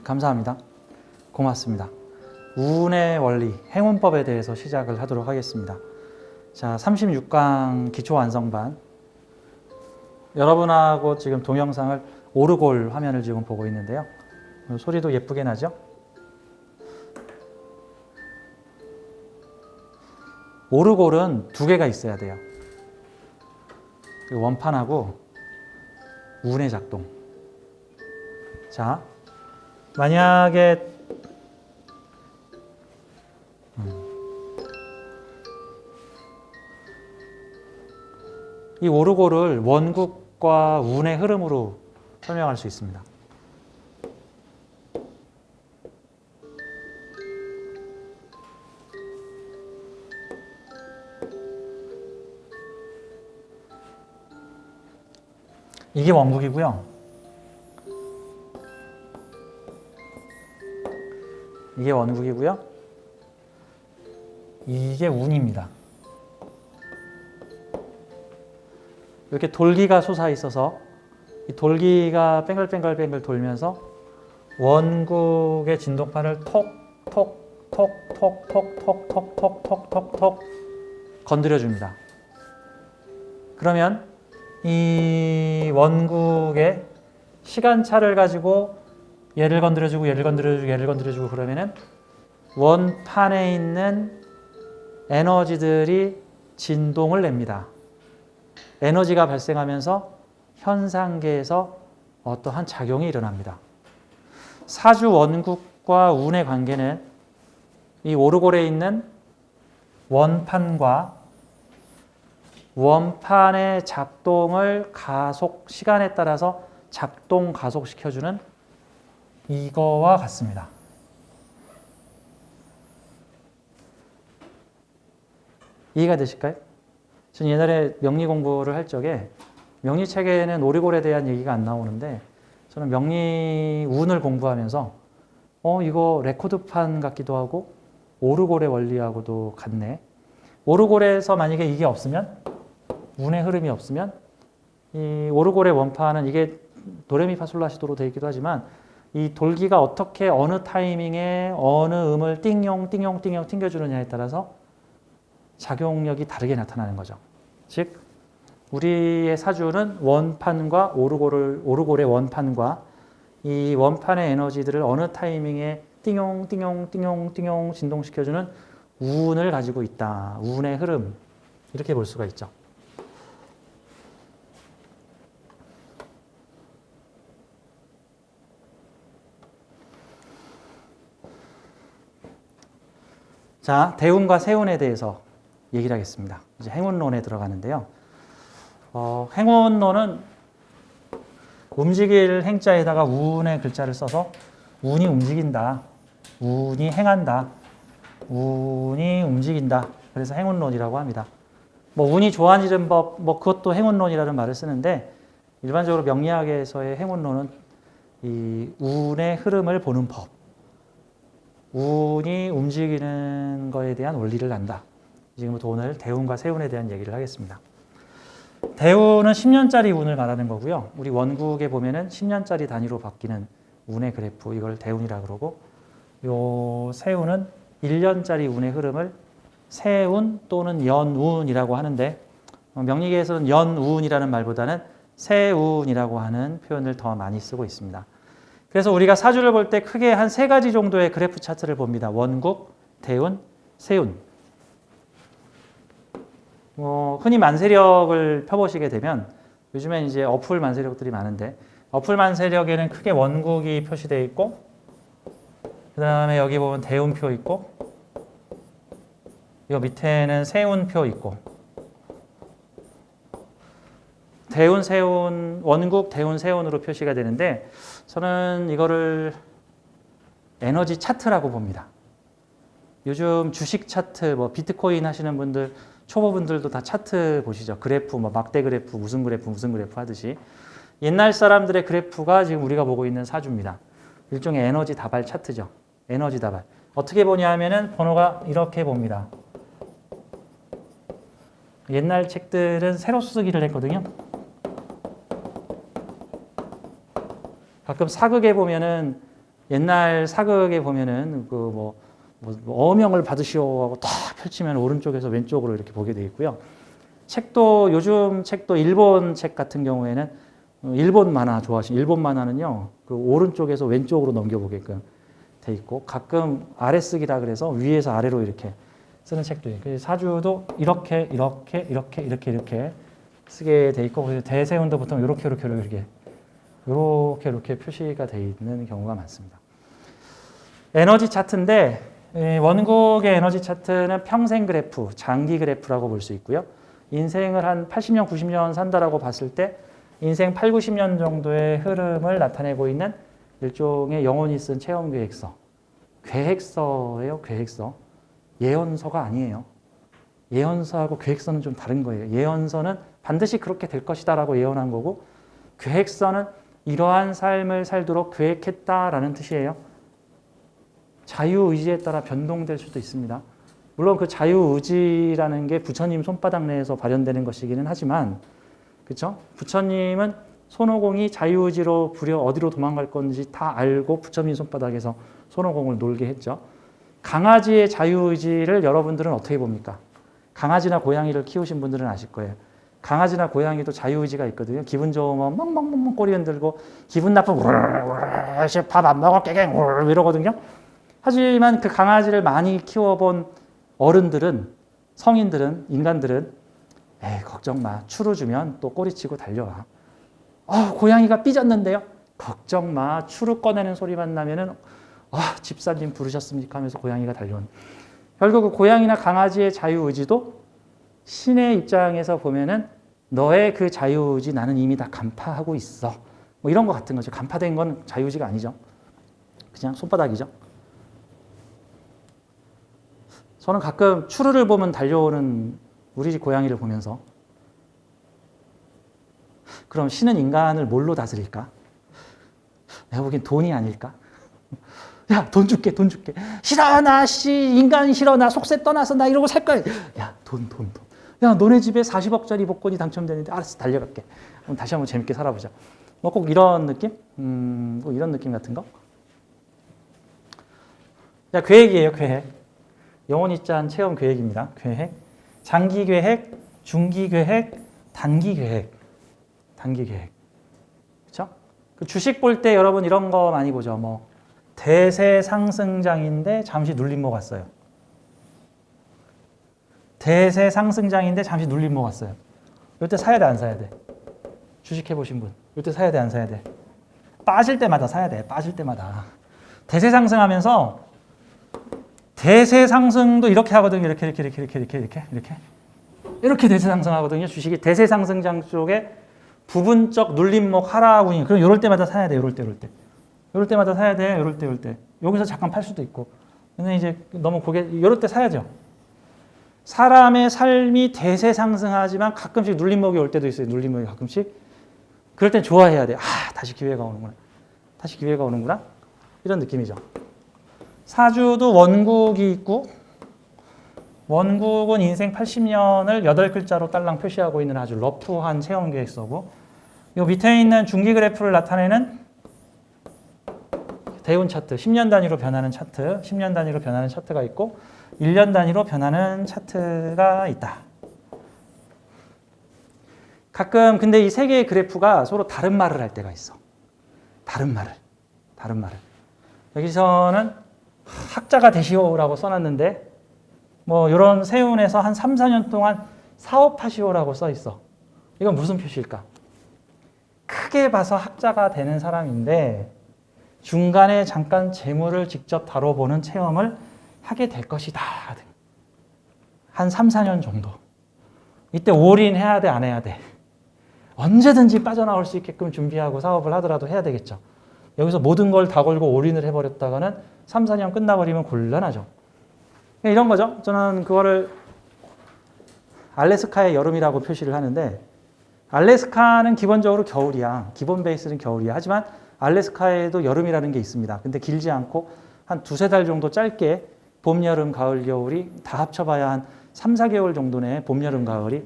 감사합니다. 고맙습니다. 운의 원리, 행운법에 대해서 시작을 하도록 하겠습니다. 자, 36강 기초완성반. 여러분하고 지금 동영상을 오르골 화면을 지금 보고 있는데요. 소리도 예쁘게 나죠? 오르골은 두 개가 있어야 돼요. 원판하고 운의 작동. 자, 만약에 이 오르골을 원국과 운의 흐름으로 설명할 수 있습니다. 이게 원국이고요. 이게 원국이고요. 이게 운입니다. 이렇게 돌기가 솟아 있어서 이 돌기가 뱅글뱅글 돌면서 원국의 진동판을 톡톡톡톡톡톡톡톡톡톡톡 건드려 줍니다. 그러면 이 원국의 시간차를 가지고 얘를 건드려주고 얘를 건드려주고 얘를 건드려주고 그러면은 원판에 있는 에너지들이 진동을 냅니다. 에너지가 발생하면서 현상계에서 어떠한 작용이 일어납니다. 사주 원국과 운의 관계는 이 오르골에 있는 원판과 원판의 작동을 시간에 따라서 작동 가속시켜주는 이거와 같습니다. 이해가 되실까요? 전 옛날에 명리 공부를 할 적에 명리책에는 오르골에 대한 얘기가 안 나오는데 저는 명리 운을 공부하면서 이거 레코드판 같기도 하고 오르골의 원리하고도 같네. 오르골에서 만약에 이게 없으면 운의 흐름이 없으면 이 오르골의 원판은 이게 도레미파솔라시도로 되어 있기도 하지만 이 돌기가 어떻게 어느 타이밍에 어느 음을 띵용 튕겨주느냐에 따라서 작용력이 다르게 나타나는 거죠. 즉 우리의 사주는 원판과 오르골의 원판과 이 원판의 에너지들을 어느 타이밍에 띵용 진동시켜주는 운을 가지고 있다. 운의 흐름 이렇게 볼 수가 있죠. 자, 대운과 세운에 대해서 얘기를 하겠습니다. 이제 행운론에 들어가는데요. 행운론은 움직일 행자에다가 운의 글자를 써서 운이 움직인다. 운이 행한다. 운이 움직인다. 그래서 행운론이라고 합니다. 운이 좋아지는 법, 그것도 행운론이라는 말을 쓰는데 일반적으로 명리학에서의 행운론은 이 운의 흐름을 보는 법. 운이 움직이는 거에 대한 원리를 안다. 지금부터 오늘 대운과 세운에 대한 얘기를 하겠습니다. 대운은 10년짜리 운을 말하는 거고요. 우리 원국에 보면은 10년짜리 단위로 바뀌는 운의 그래프, 이걸 대운이라고 그러고, 요 세운은 1년짜리 운의 흐름을 세운 또는 연운이라고 하는데, 명리계에서는 연운이라는 말보다는 세운이라고 하는 표현을 더 많이 쓰고 있습니다. 그래서 우리가 사주를 볼 때 크게 한 세 가지 정도의 그래프 차트를 봅니다. 원국, 대운, 세운. 흔히 만세력을 펴보시게 되면 요즘엔 이제 어플 만세력들이 많은데 어플 만세력에는 크게 원국이 표시되어 있고 그 다음에 여기 보면 대운표 있고 이 밑에는 세운표 있고 대운, 세운, 원국, 대운, 세운으로 표시가 되는데 저는 이거를 에너지 차트라고 봅니다. 요즘 주식 차트, 비트코인 하시는 분들, 초보분들도 다 차트 보시죠. 그래프, 막대 그래프, 무슨 그래프 하듯이. 옛날 사람들의 그래프가 지금 우리가 보고 있는 사주입니다. 일종의 에너지 다발 차트죠. 에너지 다발. 어떻게 보냐 하면은 번호가 이렇게 봅니다. 옛날 책들은 세로 쓰기를 했거든요. 가끔 사극에 보면은 옛날 사극에 보면은 그 어명을 받으시오 하고 딱 펼치면 오른쪽에서 왼쪽으로 이렇게 보게 되어 있고요. 책도 요즘 책도 일본 책 같은 경우에는 일본 만화 좋아하시는 일본 만화는요 그 오른쪽에서 왼쪽으로 넘겨보게끔 돼 있고 가끔 아래 쓰기라 그래서 위에서 아래로 이렇게 쓰는 책도 있고 사주도 이렇게 쓰게 돼 있고 그래서 대세운도 보통 이렇게 표시가 돼 있는 경우가 많습니다. 에너지 차트인데 원국의 에너지 차트는 평생 그래프, 장기 그래프라고 볼 수 있고요. 인생을 한 80년, 90년 산다라고 봤을 때 인생 8, 90년 정도의 흐름을 나타내고 있는 일종의 영혼이 쓴 체험 계획서. 계획서예요, 계획서. 예언서가 아니에요. 예언서하고 계획서는 좀 다른 거예요. 예언서는 반드시 그렇게 될 것이다라고 예언한 거고 계획서는 이러한 삶을 살도록 계획했다라는 뜻이에요. 자유의지에 따라 변동될 수도 있습니다. 물론 그 자유의지라는 게 부처님 손바닥 내에서 발현되는 것이기는 하지만 그렇죠? 부처님은 손오공이 자유의지로 부려 어디로 도망갈 건지 다 알고 부처님 손바닥에서 손오공을 놀게 했죠. 강아지의 자유의지를 여러분들은 어떻게 봅니까? 강아지나 고양이를 키우신 분들은 아실 거예요. 강아지나 고양이도 자유의지가 있거든요. 기분 좋으면 멍멍멍 꼬리 흔들고 기분 나쁘면 밥 안 먹어 깨갱 이러거든요. 하지만 그 강아지를 많이 키워본 어른들은 성인들은 인간들은 에이 걱정 마 추루 주면 또 꼬리치고 달려와. 고양이가 삐졌는데요. 걱정 마 추루 꺼내는 소리만 나면은 집사님 부르셨습니까 하면서 고양이가 달려온. 결국 그 고양이나 강아지의 자유의지도 신의 입장에서 보면은 너의 그 자유의지 나는 이미 다 간파하고 있어. 뭐 이런 것 같은 거죠. 간파된 건 자유의지가 아니죠. 그냥 손바닥이죠. 저는 가끔 추루를 보면 달려오는 우리 집 고양이를 보면서 그럼 신은 인간을 뭘로 다스릴까? 내가 보기엔 돈이 아닐까? 야, 돈 줄게. 싫어, 나, 인간 싫어, 나 속세 떠나서 나 이러고 살 거야. 야, 돈. 야, 너네 집에 40억짜리 복권이 당첨되는데 알았어, 달려갈게. 그럼 다시 한번 재밌게 살아보자. 뭐 꼭 이런 느낌? 꼭 이런 느낌 같은 거? 자, 계획이에요, 계획. 영혼이 짠 체험 계획입니다. 계획. 장기 계획, 중기 계획, 단기 계획. 그렇죠? 그 주식 볼 때 여러분 이런 거 많이 보죠. 뭐 대세 상승장인데 잠시 눌림목 왔어요. 대세 상승장인데 잠시 눌림목 왔어요. 이때 사야 돼, 안 사야 돼? 주식 해보신 분. 이때 사야 돼, 안 사야 돼? 빠질 때마다 사야 돼. 빠질 때마다. 대세 상승하면서 대세 상승도 이렇게 하거든요. 이렇게 대세 상승하거든요. 주식이 대세 상승장 쪽에 부분적 눌림목 하락운이. 그럼 이럴 때마다 사야 돼. 이럴 때마다 사야 돼. 이럴 때. 여기서 잠깐 팔 수도 있고. 근데 이제 너무 이럴 때 사야죠. 사람의 삶이 대세 상승하지만 가끔씩 눌림목이 올 때도 있어요. 눌림목이 가끔씩. 그럴 땐 좋아해야 돼. 다시 기회가 오는구나. 이런 느낌이죠. 사주도 원국이 있고 원국은 인생 80년을 8글자로 딸랑 표시하고 있는 아주 러프한 체험 계획서고 이 밑에 있는 중기 그래프를 나타내는 대운 차트, 10년 단위로 변하는 차트가 있고 1년 단위로 변하는 차트가 있다. 가끔 근데 이 세 개의 그래프가 서로 다른 말을 할 때가 있어. 다른 말을. 여기서는 학자가 되시오라고 써놨는데 뭐 이런 세운에서 한 3, 4년 동안 사업하시오라고 써 있어. 이건 무슨 표시일까? 크게 봐서 학자가 되는 사람인데 중간에 잠깐 재물을 직접 다뤄보는 체험을 하게 될 것이다. 한 3, 4년 정도. 이때 올인해야 돼, 안 해야 돼? 언제든지 빠져나올 수 있게끔 준비하고 사업을 하더라도 해야 되겠죠. 여기서 모든 걸 다 걸고 올인을 해버렸다가는 3, 4년 끝나버리면 곤란하죠. 이런 거죠. 저는 그거를 알래스카의 여름이라고 표시를 하는데 알래스카는 기본적으로 겨울이야. 기본 베이스는 겨울이야. 하지만 알래스카에도 여름이라는 게 있습니다. 근데 길지 않고 한 두세 달 정도 짧게 봄, 여름, 가을, 겨울이 다 합쳐봐야 한 3, 4개월 정도의 봄, 여름, 가을이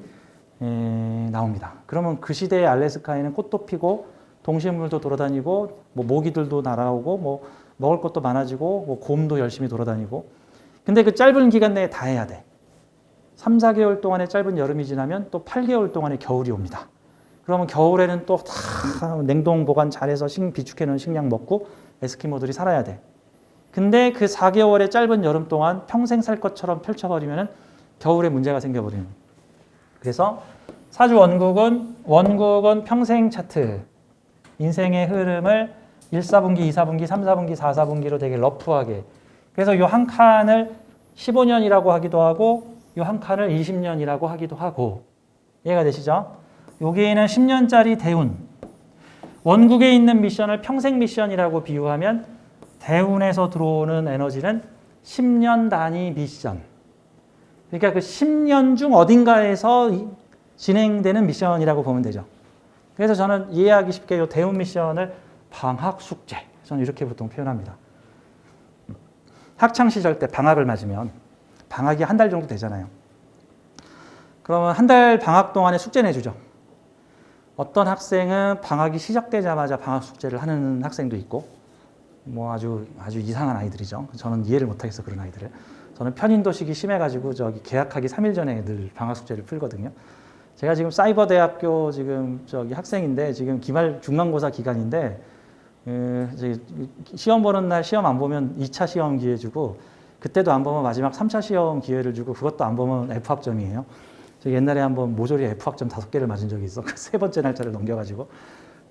나옵니다. 그러면 그 시대의 알래스카에는 꽃도 피고 동식물도 돌아다니고 뭐 모기들도 날아오고 뭐 먹을 것도 많아지고 뭐 곰도 열심히 돌아다니고 근데 그 짧은 기간 내에 다 해야 돼. 3, 4개월 동안의 짧은 여름이 지나면 또 8개월 동안의 겨울이 옵니다. 그러면 겨울에는 또 다 냉동 보관 잘해서 비축해 놓은 식량 먹고 에스키모들이 살아야 돼. 근데 그 4개월의 짧은 여름 동안 평생 살 것처럼 펼쳐버리면 겨울에 문제가 생겨버리는. 그래서 사주 원국은 평생 차트, 인생의 흐름을 1, 4분기, 2, 4분기, 3, 4분기, 4, 4분기로 되게 러프하게. 그래서 이 한 칸을 15년이라고 하기도 하고 이 한 칸을 20년이라고 하기도 하고 이해가 되시죠? 여기에는 10년짜리 대운. 원국에 있는 미션을 평생 미션이라고 비유하면 대운에서 들어오는 에너지는 10년 단위 미션. 그러니까 그 10년 중 어딘가에서 진행되는 미션이라고 보면 되죠. 그래서 저는 이해하기 쉽게 이 대운 미션을 방학 숙제. 저는 이렇게 보통 표현합니다. 학창시절 때 방학을 맞으면 방학이 한 달 정도 되잖아요. 그러면 한 달 방학 동안에 숙제 내주죠. 어떤 학생은 방학이 시작되자마자 방학 숙제를 하는 학생도 있고 뭐 아주 이상한 아이들이죠. 저는 이해를 못하겠어 그런 아이들을. 저는 편인도식이 심해가지고 저기 개학하기 3일 전에 늘 방학 숙제를 풀거든요. 제가 지금 사이버대학교 지금 저기 학생인데 지금 기말 중간고사 기간인데 시험 보는 날 시험 안 보면 2차 시험 기회 주고 그때도 안 보면 마지막 3차 시험 기회를 주고 그것도 안 보면 F학점이에요. 저 옛날에 한번 모조리 F학점 5개를 맞은 적이 있어. 세 번째 날짜를 넘겨가지고.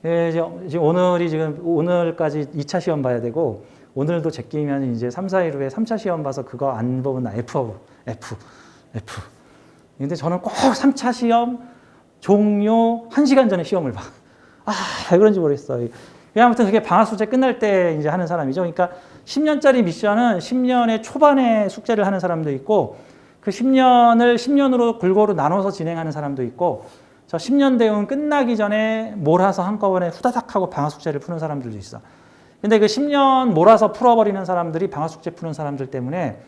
지금 오늘까지 2차 시험 봐야 되고 오늘도 제끼면 이제 3, 4일 후에 3차 시험 봐서 그거 안 보면 나 F. 근데 저는 꼭 3차 시험 종료 1시간 전에 시험을 봐. 왜 그런지 모르겠어요. 아무튼 그게 방학 숙제 끝날 때 이제 하는 사람이죠. 그러니까 10년짜리 미션은 10년의 초반에 숙제를 하는 사람도 있고 그 10년을 10년으로 골고루 나눠서 진행하는 사람도 있고 저 10년 대운 끝나기 전에 몰아서 한꺼번에 후다닥 하고 방학 숙제를 푸는 사람들도 있어. 근데 그 10년 몰아서 풀어버리는 사람들이 방학 숙제 푸는 사람들 때문에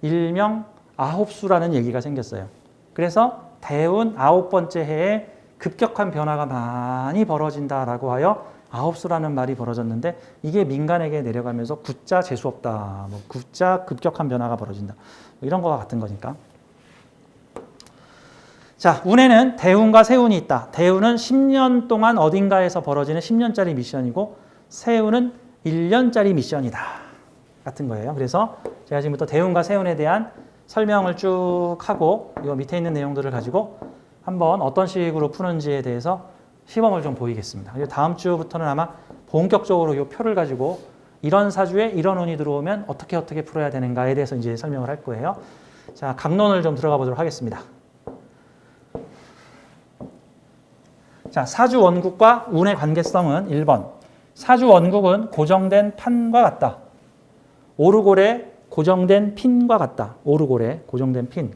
일명 9수라는 얘기가 생겼어요. 그래서 대운 9번째 해에 급격한 변화가 많이 벌어진다라고 하여 9수라는 말이 벌어졌는데 이게 민간에게 내려가면서 굿자 재수없다. 뭐 굿자 급격한 변화가 벌어진다. 뭐 이런 거와 같은 거니까. 자, 운에는 대운과 세운이 있다. 대운은 10년 동안 어딘가에서 벌어지는 10년짜리 미션이고 세운은 1년짜리 미션이다. 같은 거예요. 그래서 제가 지금부터 대운과 세운에 대한 설명을 쭉 하고 이 밑에 있는 내용들을 가지고 한번 어떤 식으로 푸는지에 대해서 시범을 좀 보이겠습니다. 다음 주부터는 아마 본격적으로 이 표를 가지고 이런 사주에 이런 운이 들어오면 어떻게 풀어야 되는가에 대해서 이제 설명을 할 거예요. 자, 강론을 좀 들어가 보도록 하겠습니다. 자, 사주 원국과 운의 관계성은 1번. 사주 원국은 고정된 판과 같다. 오르골에 고정된 핀과 같다. 오르골에 고정된 핀.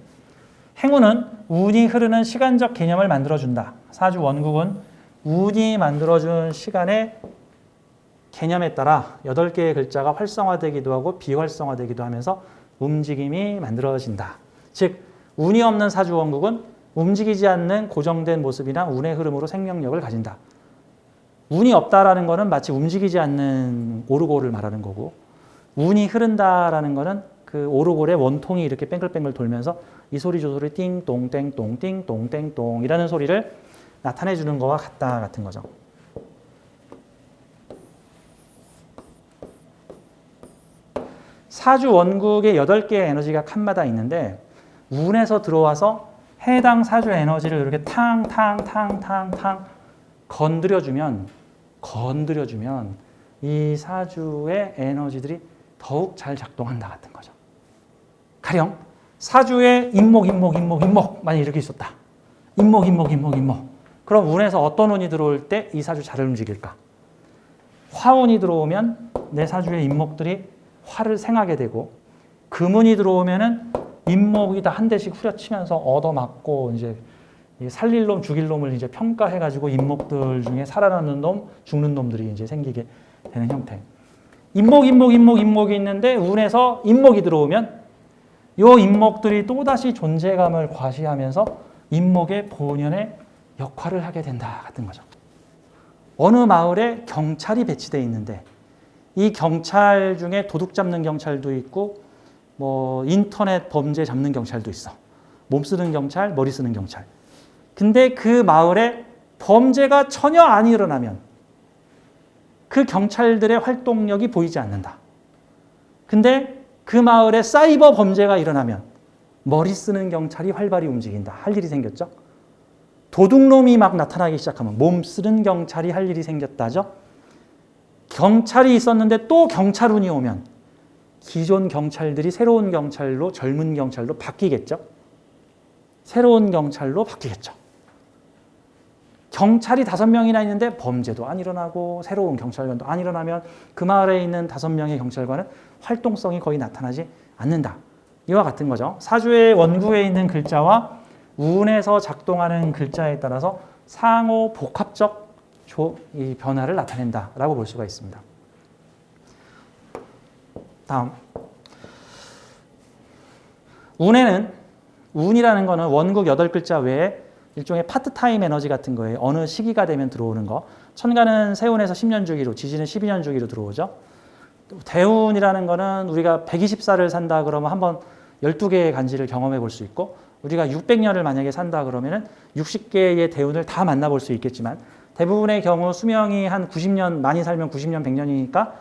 행운은 운이 흐르는 시간적 개념을 만들어준다. 사주 원국은 운이 만들어준 시간의 개념에 따라 8개의 글자가 활성화되기도 하고 비활성화되기도 하면서 움직임이 만들어진다. 즉, 운이 없는 사주 원국은 움직이지 않는 고정된 모습이나 운의 흐름으로 생명력을 가진다. 운이 없다라는 것은 마치 움직이지 않는 오르골을 말하는 거고 운이 흐른다라는 것은 그 오르골의 원통이 이렇게 뺑글뺑글 돌면서 이 소리 저 소리 띵동 땡동 띵동 땡동 이라는 소리를 나타내 주는 거와 같다 같은 거죠. 사주 원국의 8개의 에너지가 칸마다 있는데 운에서 들어와서 해당 사주 에너지를 이렇게 탕탕탕탕탕 건드려주면 이 사주의 에너지들이 더욱 잘 작동한다 같은 거죠. 가령 사주에 임목만이 이렇게 있었다. 임목. 그럼 운에서 어떤 운이 들어올 때 이 사주 잘 움직일까? 화운이 들어오면 내 사주의 임목들이 화를 생하게 되고 금운이 들어오면은 임목이 다 한 대씩 후려치면서 얻어맞고 이제 살릴 놈 죽일 놈을 이제 평가해가지고 임목들 중에 살아남는 놈 죽는 놈들이 이제 생기게 되는 형태. 임목이 있는데 운에서 임목이 들어오면 요 인목들이 또다시 존재감을 과시하면서 인목의 본연의 역할을 하게 된다 같은 거죠. 어느 마을에 경찰이 배치되어 있는데 이 경찰 중에 도둑 잡는 경찰도 있고 뭐 인터넷 범죄 잡는 경찰도 있어. 몸 쓰는 경찰, 머리 쓰는 경찰. 근데 그 마을에 범죄가 전혀 안 일어나면 그 경찰들의 활동력이 보이지 않는다. 근데 그 마을에 사이버 범죄가 일어나면 머리 쓰는 경찰이 활발히 움직인다. 할 일이 생겼죠. 도둑놈이 막 나타나기 시작하면 몸 쓰는 경찰이 할 일이 생겼다죠. 경찰이 있었는데 또 경찰운이 오면 기존 경찰들이 새로운 경찰로, 젊은 경찰로 바뀌겠죠. 새로운 경찰로 바뀌겠죠. 경찰이 5명이나 있는데 범죄도 안 일어나고 새로운 경찰관도 안 일어나면 그 마을에 있는 5명의 경찰관은 활동성이 거의 나타나지 않는다. 이와 같은 거죠. 사주의 원구에 있는 글자와 운에서 작동하는 글자에 따라서 상호 복합적 이 변화를 나타낸다라고 볼 수가 있습니다. 다음. 운이라는 거는 원국 8글자 외에 일종의 파트타임 에너지 같은 거예요. 어느 시기가 되면 들어오는 거. 천간은 세운에서 10년 주기로, 지지는 12년 주기로 들어오죠. 대운이라는 거는 우리가 120살을 산다 그러면 한번 12개의 간지를 경험해 볼 수 있고, 우리가 600년을 만약에 산다 그러면은 60개의 대운을 다 만나볼 수 있겠지만, 대부분의 경우 수명이 한 90년, 많이 살면 90년, 100년이니까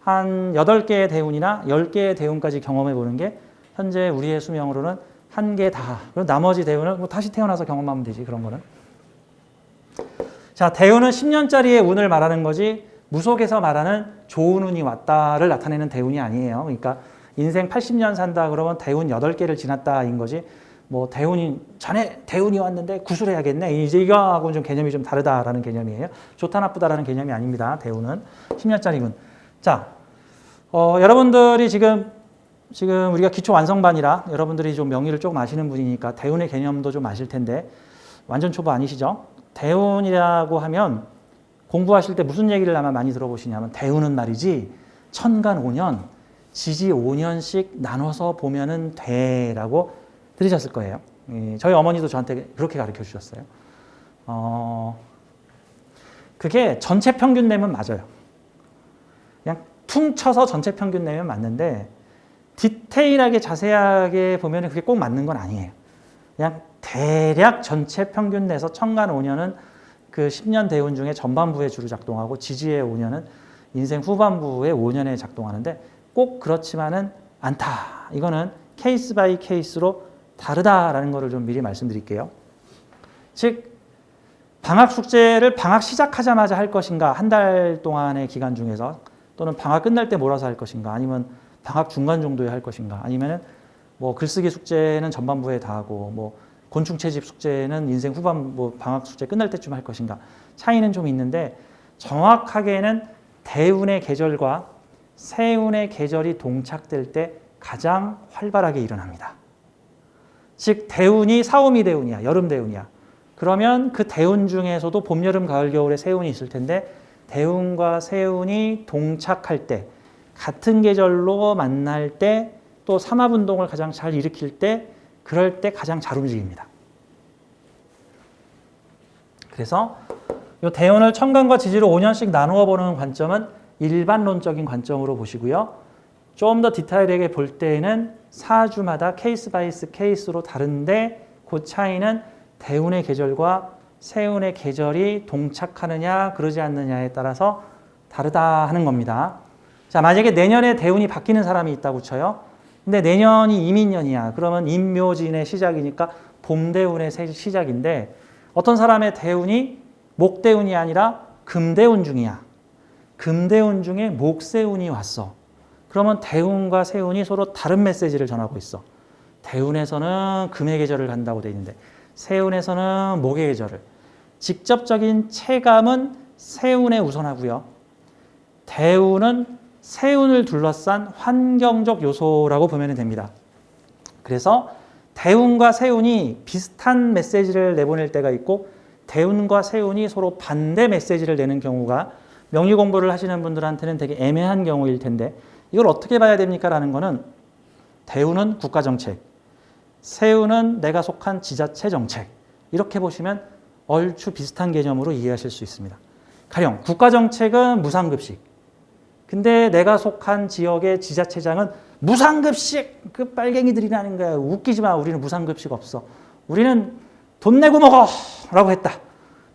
한 8개의 대운이나 10개의 대운까지 경험해 보는 게 현재 우리의 수명으로는 1개 다. 그리고 나머지 대운은 뭐 다시 태어나서 경험하면 되지, 그런 거는. 자, 대운은 10년짜리의 운을 말하는 거지, 무속에서 말하는 좋은 운이 왔다를 나타내는 대운이 아니에요. 그러니까 인생 80년 산다 그러면 대운 8개를 지났다인 거지, 뭐 대운이 전에 대운이 왔는데 구술해야겠네, 이제 이거하고는 좀 개념이 좀 다르다라는 개념이에요. 좋다 나쁘다라는 개념이 아닙니다. 대운은 10년짜리 운. 자, 여러분들이 지금 우리가 기초 완성반이라 여러분들이 좀 명리를 조금 아시는 분이니까 대운의 개념도 좀 아실 텐데, 완전 초보 아니시죠? 대운이라고 하면 공부하실 때 무슨 얘기를 아마 많이 들어보시냐면, 대운은 말이지 천간 5년, 지지 5년씩 나눠서 보면은 돼라고 들으셨을 거예요. 저희 어머니도 저한테 그렇게 가르쳐 주셨어요. 그게 전체 평균 내면 맞아요. 그냥 퉁 쳐서 전체 평균 내면 맞는데, 디테일하게 자세하게 보면 그게 꼭 맞는 건 아니에요. 그냥 대략 전체 평균 내서 천간 5년은 그 10년 대운 중에 전반부에 주로 작동하고, 지지의 5년은 인생 후반부에 5년에 작동하는데, 꼭 그렇지만은 않다. 이거는 케이스 바이 케이스로 다르다라는 것을 좀 미리 말씀드릴게요. 즉, 방학 숙제를 방학 시작하자마자 할 것인가, 한 달 동안의 기간 중에서, 또는 방학 끝날 때 몰아서 할 것인가, 아니면 방학 중간 정도에 할 것인가, 아니면은 뭐 글쓰기 숙제는 전반부에 다 하고, 뭐 곤충 채집 숙제는 인생 후반, 뭐 방학 숙제 끝날 때쯤 할 것인가, 차이는 좀 있는데, 정확하게는 대운의 계절과 세운의 계절이 동착될 때 가장 활발하게 일어납니다. 즉, 대운이 사오미 대운이야, 여름 대운이야. 그러면 그 대운 중에서도 봄, 여름, 가을, 겨울에 세운이 있을 텐데, 대운과 세운이 동착할 때, 같은 계절로 만날 때, 또 삼합운동을 가장 잘 일으킬 때, 그럴 때 가장 잘 움직입니다. 그래서 이 대운을 천간과 지지로 5년씩 나누어 보는 관점은 일반론적인 관점으로 보시고요. 좀 더 디테일하게 볼 때에는 사주마다 케이스 바이 케이스로 다른데, 그 차이는 대운의 계절과 세운의 계절이 동착하느냐 그러지 않느냐에 따라서 다르다 하는 겁니다. 자, 만약에 내년에 대운이 바뀌는 사람이 있다고 쳐요. 근데 내년이 이민년이야. 그러면 임묘진의 시작이니까 봄대운의 시작인데, 어떤 사람의 대운이 목대운이 아니라 금대운 중이야. 금대운 중에 목세운이 왔어. 그러면 대운과 세운이 서로 다른 메시지를 전하고 있어. 대운에서는 금의 계절을 간다고 돼 있는데, 세운에서는 목의 계절을. 직접적인 체감은 세운에 우선하고요. 대운은 세운을 둘러싼 환경적 요소라고 보면 됩니다. 그래서 대운과 세운이 비슷한 메시지를 내보낼 때가 있고, 대운과 세운이 서로 반대 메시지를 내는 경우가 명리 공부를 하시는 분들한테는 되게 애매한 경우일 텐데, 이걸 어떻게 봐야 됩니까? 라는 거는, 대우는 국가정책, 세우는 내가 속한 지자체 정책. 이렇게 보시면 얼추 비슷한 개념으로 이해하실 수 있습니다. 가령 국가정책은 무상급식. 근데 내가 속한 지역의 지자체장은 무상급식! 그 빨갱이들이라는 거야. 웃기지 마. 우리는 무상급식 없어. 우리는 돈 내고 먹어! 라고 했다.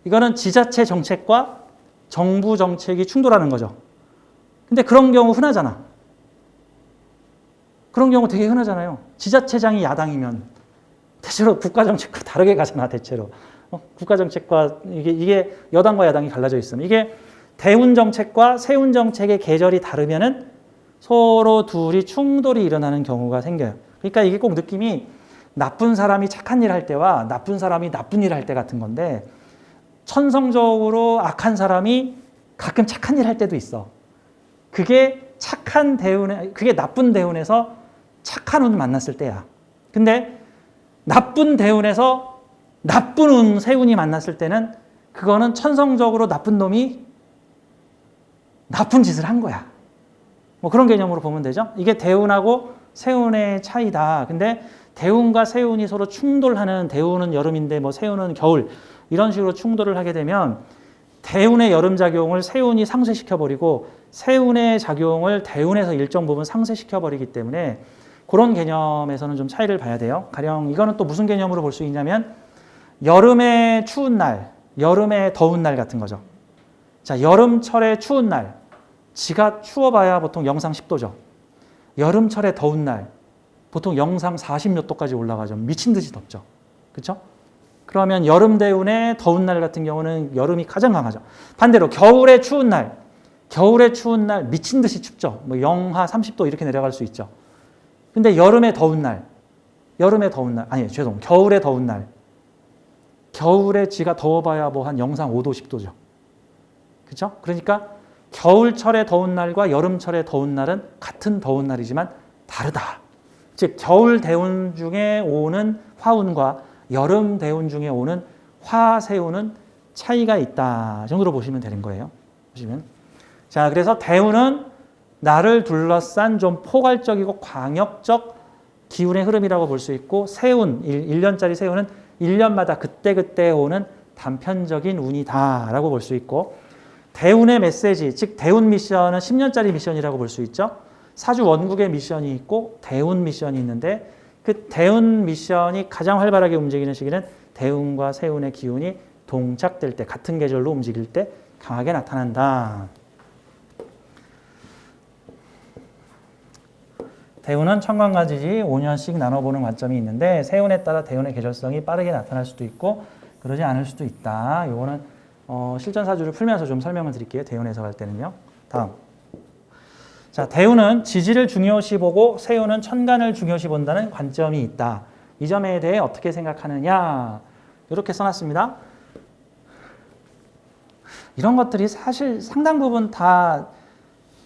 이거는 지자체 정책과 정부 정책이 충돌하는 거죠. 근데 그런 경우 흔하잖아. 그런 경우 되게 흔하잖아요. 지자체장이 야당이면 대체로 국가정책과 다르게 가잖아, 대체로. 국가정책과 이게 여당과 야당이 갈라져 있으면 이게 대운정책과 세운정책의 계절이 다르면은 서로 둘이 충돌이 일어나는 경우가 생겨요. 그러니까 이게 꼭 느낌이 나쁜 사람이 착한 일 할 때와 나쁜 사람이 나쁜 일 할 때 같은 건데 천성적으로 악한 사람이 가끔 착한 일 할 때도 있어. 그게 그게 나쁜 대운에서 착한 운 만났을 때야. 근데 나쁜 대운에서 나쁜 운, 세운이 만났을 때는 그거는 천성적으로 나쁜 놈이 나쁜 짓을 한 거야. 뭐 그런 개념으로 보면 되죠. 이게 대운하고 세운의 차이다. 근데 대운과 세운이 서로 충돌하는, 대운은 여름인데 뭐 세운은 겨울, 이런 식으로 충돌을 하게 되면 대운의 여름 작용을 세운이 상쇄시켜버리고 세운의 작용을 대운에서 일정 부분 상쇄시켜버리기 때문에 그런 개념에서는 좀 차이를 봐야 돼요. 가령 이거는 또 무슨 개념으로 볼 수 있냐면 여름에 추운 날, 여름에 더운 날 같은 거죠. 자, 여름철에 추운 날, 지가 추워봐야 보통 영상 10도죠. 여름철에 더운 날, 보통 영상 40몇 도까지 올라가죠. 미친 듯이 덥죠. 그렇죠? 그러면 여름 대운에 더운 날 같은 경우는 여름이 가장 강하죠. 반대로 겨울에 추운 날 미친 듯이 춥죠. 뭐 영하 30도 이렇게 내려갈 수 있죠. 근데 겨울에 더운 날, 겨울에 지가 더워봐야 뭐 한 영상 5도, 10도죠. 그렇죠? 그러니까 겨울철에 더운 날과 여름철에 더운 날은 같은 더운 날이지만 다르다. 즉 겨울 대운 중에 오는 화운과 여름 대운 중에 오는 화세운은 차이가 있다 정도로 보시면 되는 거예요. 보시면 자, 그래서 대운은 나를 둘러싼 좀 포괄적이고 광역적 기운의 흐름이라고 볼 수 있고, 세운, 1년짜리 세운은 1년마다 그때그때 오는 단편적인 운이다라고 볼 수 있고, 대운의 메시지, 즉 대운 미션은 10년짜리 미션이라고 볼 수 있죠. 사주 원국의 미션이 있고 대운 미션이 있는데 그 대운 미션이 가장 활발하게 움직이는 시기는 대운과 세운의 기운이 동착될 때, 같은 계절로 움직일 때 강하게 나타난다. 대운은 천간과 지지 5년씩 나눠보는 관점이 있는데 세운에 따라 대운의 계절성이 빠르게 나타날 수도 있고 그러지 않을 수도 있다. 이거는 실전사주를 풀면서 좀 설명을 드릴게요. 대운 해석할 때는요. 다음. 자, 대운은 지지를 중요시 보고 세운은 천간을 중요시 본다는 관점이 있다. 이 점에 대해 어떻게 생각하느냐. 이렇게 써놨습니다. 이런 것들이 사실 상당 부분 다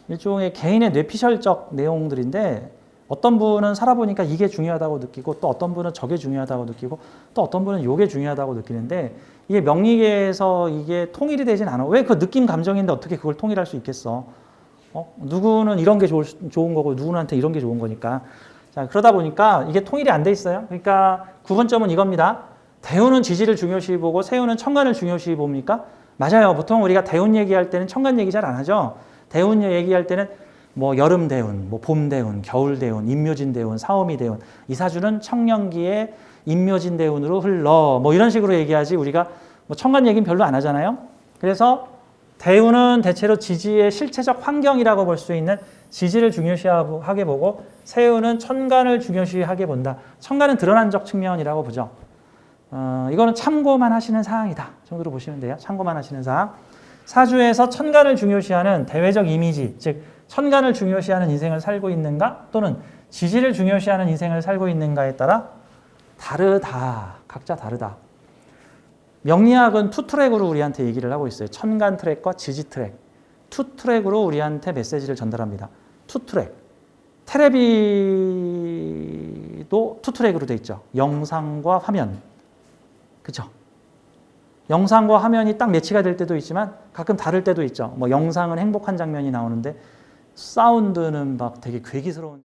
일종의 개인의 뇌피셜적 내용들인데 어떤 분은 살아보니까 이게 중요하다고 느끼고 또 어떤 분은 저게 중요하다고 느끼고 또 어떤 분은 요게 중요하다고 느끼는데 이게 명리계에서 이게 통일이 되진 않아. 왜 그 느낌 감정인데 어떻게 그걸 통일할 수 있겠어? 누구는 이런 게 좋은 거고 누구한테 이런 게 좋은 거니까. 자, 그러다 보니까 이게 통일이 안 돼 있어요. 그러니까 구분점은 이겁니다. 대운은 지지를 중요시 보고 세운은 천간을 중요시 봅니까? 맞아요. 보통 우리가 대운 얘기할 때는 천간 얘기 잘 안 하죠. 대운 얘기할 때는 뭐 여름 대운, 뭐 봄 대운, 겨울 대운, 임묘진 대운, 사오미 대운. 이 사주는 청년기에 임묘진 대운으로 흘러. 뭐 이런 식으로 얘기하지 우리가 뭐 천간 얘기는 별로 안 하잖아요. 그래서 대운은 대체로 지지의 실체적 환경이라고 볼 수 있는 지지를 중요시하게 보고 세운은 천간을 중요시하게 본다. 천간은 드러난적 측면이라고 보죠. 이거는 참고만 하시는 사항이다 정도로 보시면 돼요. 참고만 하시는 사항. 사주에서 천간을 중요시하는 대외적 이미지, 즉 천간을 중요시하는 인생을 살고 있는가 또는 지지를 중요시하는 인생을 살고 있는가에 따라 다르다. 각자 다르다. 명리학은 투 트랙으로 우리한테 얘기를 하고 있어요. 천간 트랙과 지지 트랙. 투 트랙으로 우리한테 메시지를 전달합니다. 투 트랙. 테레비도 투 트랙으로 돼 있죠. 영상과 화면. 그렇죠? 영상과 화면이 딱 매치가 될 때도 있지만 가끔 다를 때도 있죠. 뭐 영상은 행복한 장면이 나오는데 사운드는 막 되게 괴기스러운